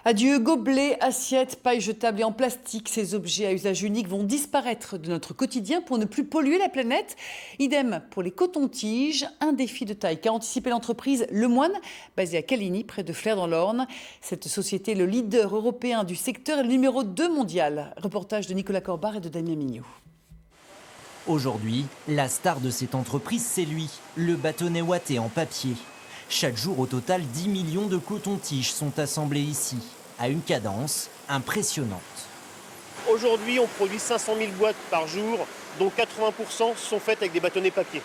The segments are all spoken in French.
Adieu gobelets, assiettes, pailles jetables et en plastique. Ces objets à usage unique vont disparaître de notre quotidien pour ne plus polluer la planète. Idem pour les cotons-tiges, un défi de taille qu'a anticipé l'entreprise Le Moine, basée à Caligny, près de Flers dans l'Orne. Cette société est le leader européen du secteur et le numéro 2 mondial. Reportage de Nicolas Corbard et de Damien Mignot. Aujourd'hui, la star de cette entreprise, c'est lui, le bâtonnet ouaté en papier. Chaque jour, au total, 10 millions de cotons-tiges sont assemblés ici, à une cadence impressionnante. Aujourd'hui, on produit 500 000 boîtes par jour, dont 80% sont faites avec des bâtonnets papier.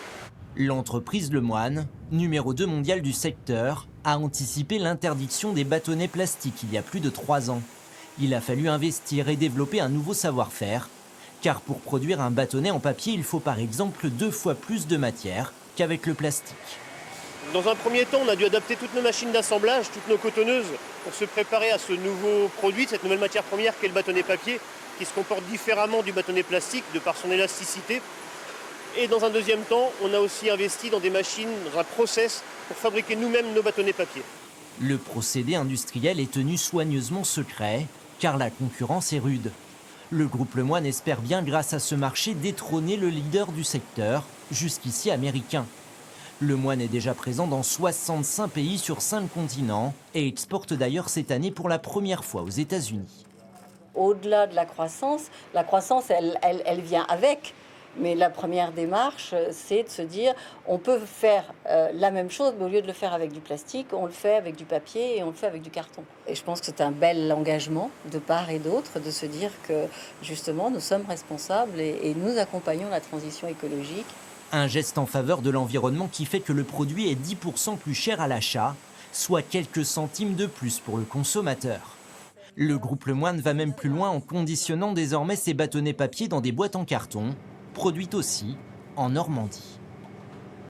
L'entreprise Le Moine, numéro 2 mondial du secteur, a anticipé l'interdiction des bâtonnets plastiques il y a plus de 3 ans. Il a fallu investir et développer un nouveau savoir-faire, car pour produire un bâtonnet en papier, il faut par exemple 2 fois plus de matière qu'avec le plastique. Dans un premier temps, on a dû adapter toutes nos machines d'assemblage, toutes nos cotonneuses, pour se préparer à ce nouveau produit, cette nouvelle matière première qu'est le bâtonnet papier, qui se comporte différemment du bâtonnet plastique de par son élasticité. Et dans un deuxième temps, on a aussi investi dans des machines, dans un process pour fabriquer nous-mêmes nos bâtonnets papier. Le procédé industriel est tenu soigneusement secret, car la concurrence est rude. Le groupe Le Moine espère bien, grâce à ce marché, détrôner le leader du secteur, jusqu'ici américain. Le Moine est déjà présent dans 65 pays sur 5 continents et exporte d'ailleurs cette année pour la première fois aux États-Unis. Au-delà de la croissance, elle vient avec. Mais la première démarche, c'est de se dire on peut faire la même chose, mais au lieu de le faire avec du plastique, on le fait avec du papier et on le fait avec du carton. Et je pense que c'est un bel engagement de part et d'autre de se dire que justement nous sommes responsables et nous accompagnons la transition écologique. Un geste en faveur de l'environnement qui fait que le produit est 10% plus cher à l'achat, soit quelques centimes de plus pour le consommateur. Le groupe Le Moine va même plus loin en conditionnant désormais ses bâtonnets papier dans des boîtes en carton, produites aussi en Normandie.